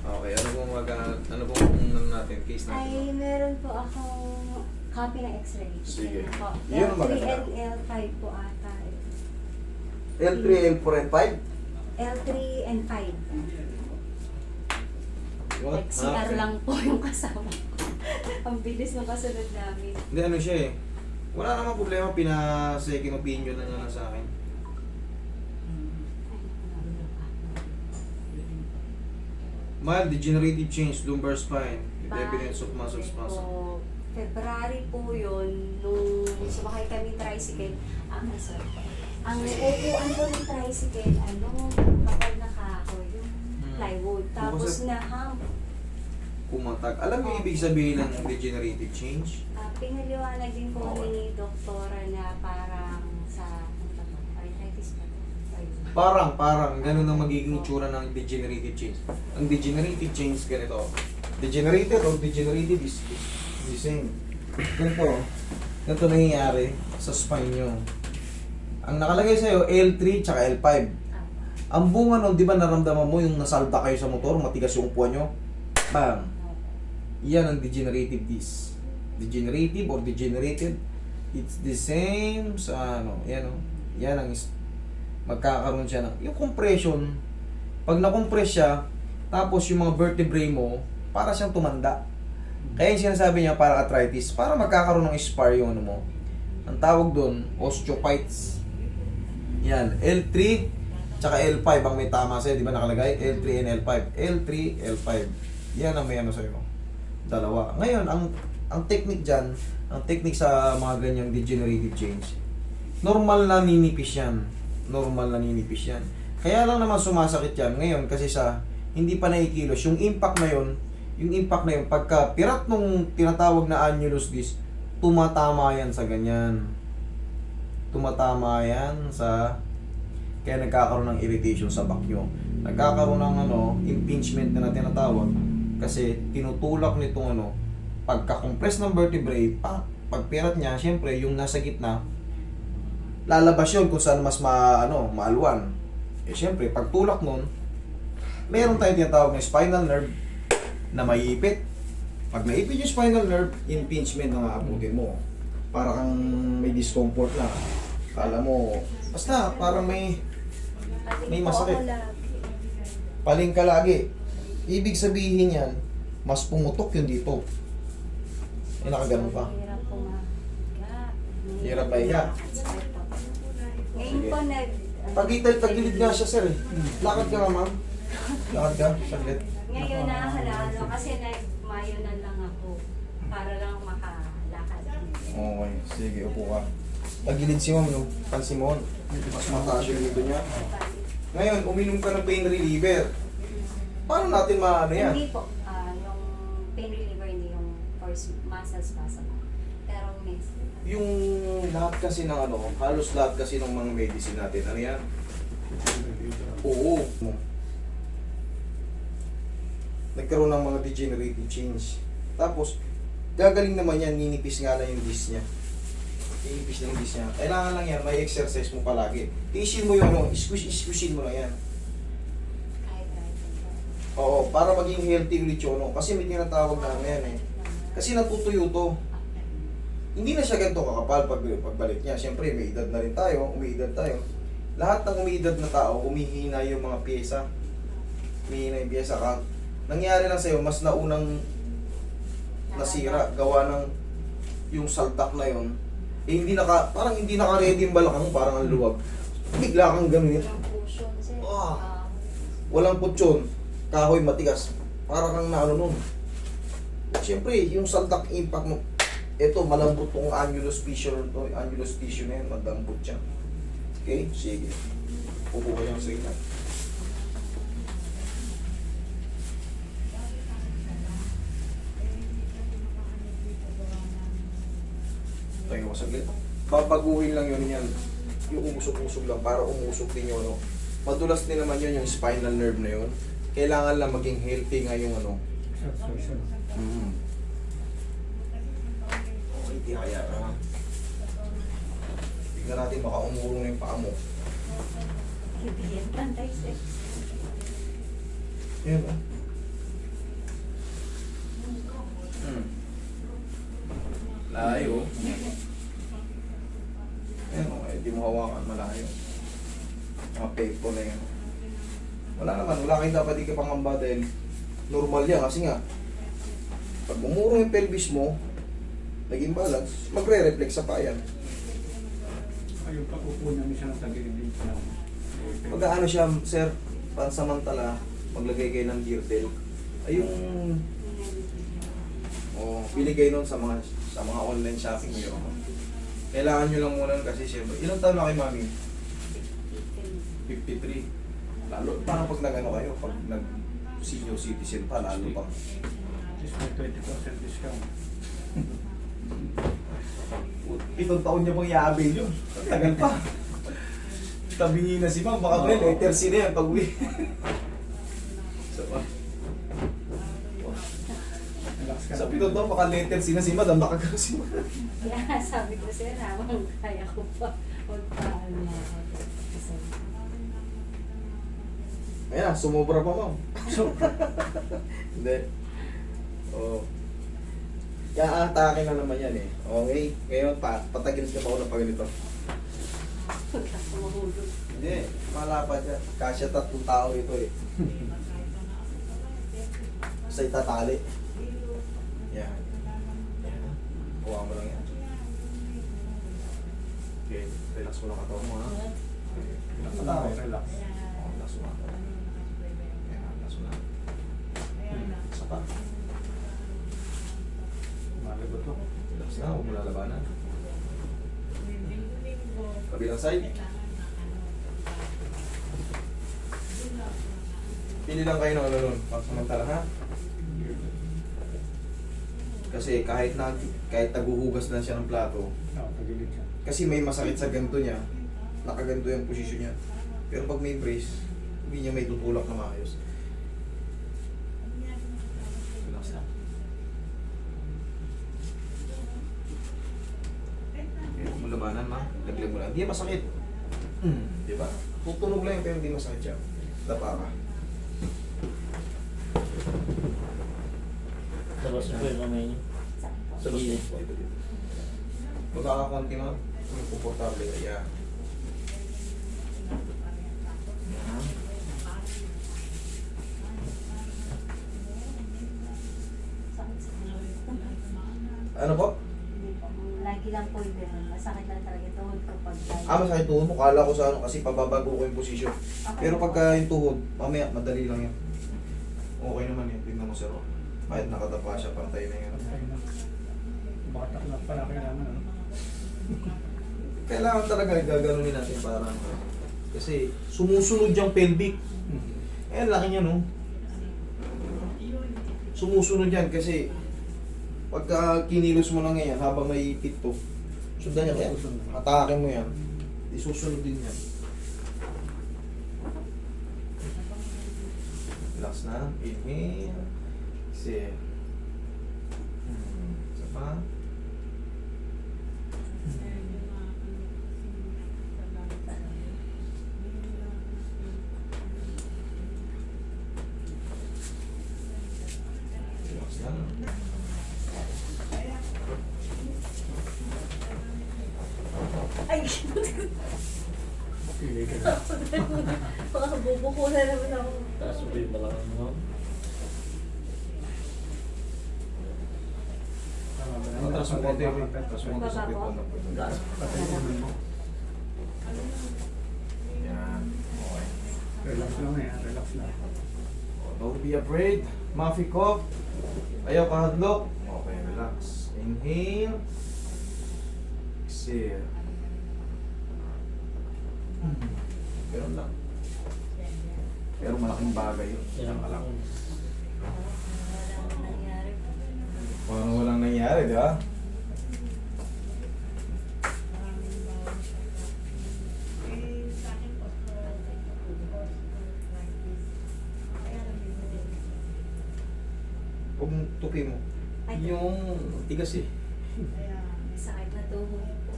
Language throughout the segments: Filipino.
Okay, ano pong natin, case natin? Ay, meron po akong copy ng x-ray. Sige. Ano po? Yun ang L3 maganda. and L5 po ata. L3, L4, L5? L3 and 5. What? Like CR lang po yung kasama ko. Ang bilis ng kasunod namin. Hindi, ano siya eh. Wala namang problema, pina-second opinion na nga lang sa akin. Mild degenerative change, lumbar spine, with evidence of muscle spasm. Po, February po yun, nung sumakay kami tricycle, ang upuan po ng tricycle, kapag nakahoy, yung plywood, tapos na-hump. Pumatag. Alam mo ibig sabihin ng degenerative change? Pinaliwanag din po Okay. ni doktora na parang sa arthritis ba? Parang, ganun ang magiging itsura ng degenerative change. Ang degenerative change, ganito. Degenerated or degenerative is the same. Ganito nangyayari sa spine nyo. Ang nakalagay sa'yo, L3 tsaka L5. Ang bunga nun, di ba naramdaman mo yung nasalda kayo sa motor, matigas yung upuan nyo? Bang! Yan ang degenerative disc. Degenerative or degenerated, it's the same sa yan ang magkakaroon siya ng yung compression. Pag na-compress siya, tapos yung mga vertebrae mo, para siyang tumanda. Kaya yung sinasabi niya para arthritis, para magkakaroon ng spar yung mo. Ang tawag doon, osteophytes. Yan, L3 tsaka L5 ang may tama sa'yo, di ba nakalagay? L3 and L5. L3, L5. Yan ang may sa'yo. Dalawa. Ngayon, ang technique dyan, ang technique sa mga ganyang degenerative change, normal na ninipis yan. Normal na ninipis yan. Kaya lang naman sumasakit yan ngayon kasi sa hindi pa naikilos. Yung impact na yun, pagka pirat nung tinatawag na annulus disc, tumatama yan sa ganyan. Tumatama yan sa kaya nagkakaroon ng irritation sa back nyo. Nagkakaroon ng impingement na tinatawag kasi tinutulak nitong pagka-compress ng vertebrae, pagpirat niya, syempre yung nasa gitna, lalabas yun kung saan mas maalwan. Eh syempre, pagtulak nun, meron tayong tinatawag na spinal nerve na maiipit. Pag naipit yung spinal nerve, impingement na aabutin mo. Para kang may discomfort na. Kala mo, basta parang may masakit. Paling ka lagi. Ibig sabihin yan, mas pumutok yun dito. Eh, nakaganon pa. Hirap pumaga. Hirap pahiga. Ngayon po Tagilid nga siya, sir. Lakad ka nga, ma'am. Lakad ka, saglit. Ngayon nahalalo kasi nagmayo na lang ako para lang makalakad. Okay, sige, upo ka. Tagilid si ma'am, no? Pansin mo, mas mataas yung dito niya. Ngayon, uminom ka ng pain reliever. Paano natin maano yan? Hindi po, yung pain reliever, hindi yung force muscle spasm. Pero miss. Yung lahat kasi ng halos lahat kasi ng mga medicine natin, ano yan? Oo. Nagkaroon ng mga degenerative change. Tapos, gagaling naman yan, ninipis nga lang yung disc niya. Ninipis na yung disc niya. Kailangan lang yan, may exercise mo palagi. Tiisin mo yung squishin mo lang yan. Kahit Oo, para maging healthy ulit yung kasi may tinatawag na yan eh. Kasi natutuyo to. Hindi na siya ganito kakapal pagbalik niya. Siyempre, may edad na rin tayo, umiidad tayo. Lahat ng umiidad na tao, umihina yung mga pyesa. Umihina yung pyesa ka. Nangyari lang sa'yo, mas naunang nasira, gawa ng yung saltak na yon. Eh, parang hindi naka-ready yung balakang, parang ang luwag. Bigla kang ganun yun. Walang cushion, sir. Walang putsyon, kahoy matigas. Parang kang nun. Siyempre, yung saltak impact mo, ito, malambot tong annulus tissue to, annulus tissue na yan, malambot siya. Okay? Sige. Upo kayo sa ina. Tayo ko saglit. Babaguhin lang yun yan. Yung umusog-usog lang para umusog din yun. Madulas din naman yun yung spinal nerve na yun. Kailangan lang maging healthy nga yung Hindi kaya na. Tignan natin baka umurong na yung paa mo. Pantay, sir. Yan mawala yan. Wala naman, wala kayong dapat ikapangamba dahil normal yan kasi nga pag umurong yung pelvis mo, naging balance, magre-reflex sa payan. Ayun, pag-upo namin siya ng tagilid na. Pag ano siya, sir, pansamantala, maglagay kayo ng girdle. Ay yung pili kayo nun sa mga online shopping nyo. Kailangan nyo lang muna kasi siyempre, ilang taon na kayo, mami? 53. Lalo, parang pag nag-ano kayo, pag nag-senior citizen pa, lalo pa. Just may 20% discount. 7 taon niya pang i-avail yun. Tagal pa. Tabingi na si ma'am, baka well, letter C na yan pag uwi. So, Relax ka. sa 7 taon, baka letter C na si madam, nakagano si madam. Kaya sabi ko sir, habang kaya ko pa, magpaano ako. Ayan, sumobra pa ma'am. So, Hindi. Oo. Kaya atake na naman yan eh. Okay? Ngayon pa, patagilid ka pa ako ng paganito. Pagkas mahulog. Hindi, malapad yan. Kasya 3 tao ito eh. Basta itatali. Yan. Yan. Kuha mo lang yan. Okay, relax mo lang katawan mo ha. relax na, relax. Oh, relax mo lang. Yan, relax mo lang. Isa pa. Malagot to. Relax na, huwag mo lalabanan. Kabilang side. Pili lang kayo ng ano nun, pagsamantala ha. Kasi kahit naguhugas na siya ng plato, Oo, tagilid siya. kasi may masakit sa ganito niya, nakaganto yung posisyon niya. Pero pag may brace, hindi niya may tutulak na maayos. Relax na. Huwag mo labanan, ma. Laglag mo lang. Hindi masakit. Di ba? Tutunog lang yun, pero hindi masakit siya. Dapa ka. Tapos po yung kamay niyo. Sa gusto mo. Dito, dito. Magkakakonti, ma. Yung komportable. Ayan. Ayan. Sakit sa ulo. Ano po? Hindi po. Lagi lang po yung ganun. Masakit lang talaga tuhod ko pag Masakit tuhod mo. Kala ko sa ano kasi pababago ko yung posisyon. Pero pagka yung tuhod, mamaya, madali lang yan. Okay naman yun. Tingnan mo sir. Oh. Kahit nakatapa siya, pantay na yan. Ay, na. Baka taklap pala kailangan, ano? Kailangan talaga gaganunin natin parang kasi sumusunod yung pelvic. Eh, laki niya, no? Sumusunod yan kasi pagka kinilos mo na ngayon habang may ipit to, sundan niya kaya, atake mo yan, isusunod din yan. Relax na, inhale, exhale. Isa pa. Relax na. Ay! Pili ka na. Baka bubuko na naman ako. Tapos po yung balakang mo. Tama ba na? Atras mo konti, atras mo konti sa Baba po? pitong. Patay naman mo. Yan, okay. Relax lang eh, relax lang. Don't be afraid. Muffy cough. Ayaw kahadlok. Okay, relax. Inhale. Exhale. Ganun lang. Pero malaking bagay yun. Yan Yan lang. Walang nangyari po. Parang walang nangyari, di ba? Huwag mong tupi mo. Ay. Yung tigas eh. Sakit na tuhod po.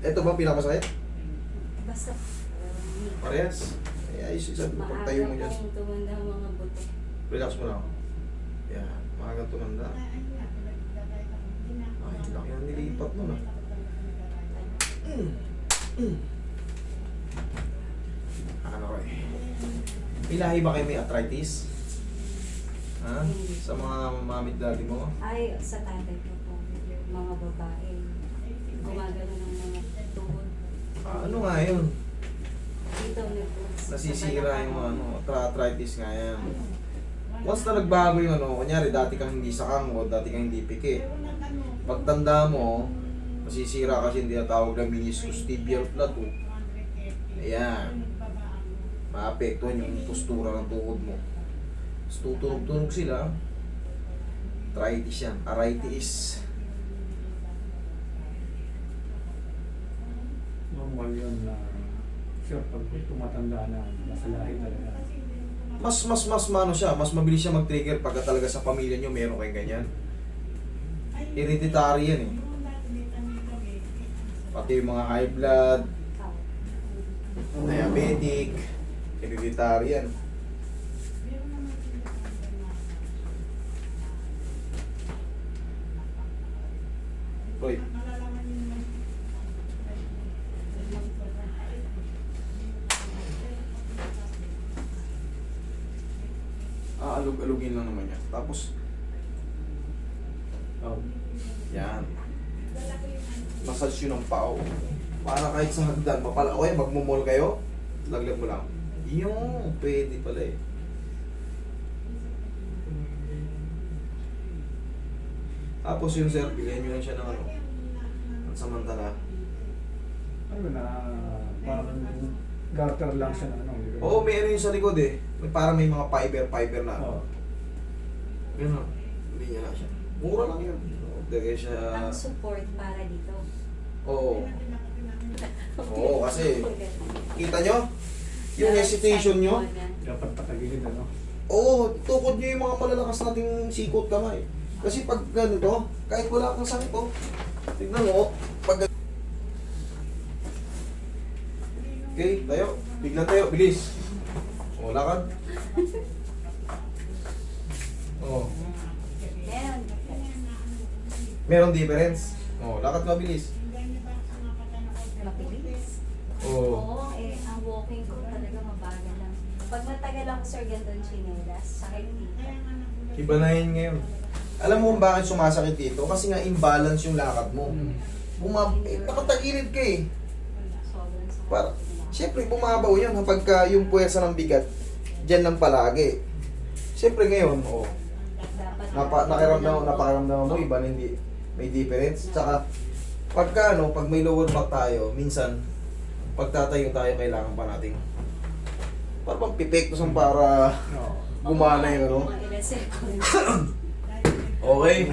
Ito ba pinakamasakit? Basta Parehas. Ay, ayos isa. Pagtayo mo maaga dyan. pong tumanda ang mga buto. Relax mo lang. Yan. Maaga tumanda. Ay, laki ang nilipat mo na. Ano ko eh. Ilahi ba kayo may arthritis? Ha? Sa mga mamit daddy mo? Ay, sa tatay ko po, yung mga babae, gumagano ng mga tuhod. Ano nga yun? Dito Nasisira yung ano, arthritis nga yan. Once na nagbago yung ano, kunyari dati kang hindi sakang o dati kang hindi piki. Pagtanda mo, masisira kasi hindi natawag na meniscus tibial plateau. Ayan. Maapektuhan yung postura ng tuhod mo. Tapos tutunog-tunog sila. Arthritis yan. Arthritis. Normal yun na sure, pag tumatanda na, masalahin talaga. Mas mano siya, mas mabilis siya mag-trigger pagka talaga sa pamilya nyo meron kayong ganyan. Hereditary yan eh. Pati yung mga high blood, diabetic, hereditary yan. Roy, aalog-alugin lang naman yan. Tapos, Oh. yan. Massage yun ng pao. Para kahit sa hagdan, okay, magmumol kayo, laglag mo lang. Yung, pwede pala eh. Tapos yung sir, bilhin nyo lang siya ng ano, ang samantala. Ano na, parang garter lang siya na ano. Oo, may ano yung sa likod eh. May, parang may mga fiber na. Oo. Ganun. Hindi niya lang siya. Mura lang yun. Dagay siya. Ang support para dito. Oo. Oo, kasi kita nyo? Yung hesitation nyo? Dapat patagilid, ano? Oo, tukod nyo yung mga malalakas nating sikot kamay. Kasi pag ganito, kahit wala kang sakit, oh. Tignan mo, pag okay, tayo. Bigla tayo, bilis. O, lakad. Oh. Meron. Meron difference. Oh, lakad mabilis. Mabilis. Oh. Oo, eh, ang walking ko talaga mabagal lang. Pag matagal ako, Sir, ganito chinelas, sakit dito. Iba na yun ngayon. Alam mo kung bakit sumasakit dito? Kasi nga imbalance yung lakad mo. Nakatagilid ka eh. Sobrang sakit. Para, siyempre, bumabaw yan kapag yung puwersa ng bigat, dyan lang palagi. Siyempre ngayon, oh, napakaramdaman mo, iba na hindi, may difference. Tsaka, pagka ano, pag may lower back tayo, minsan, pagtatayo tayo, kailangan pa natin. Parang pipektosan para Oo. gumana yung ano. Mga ilang seconds. Okay.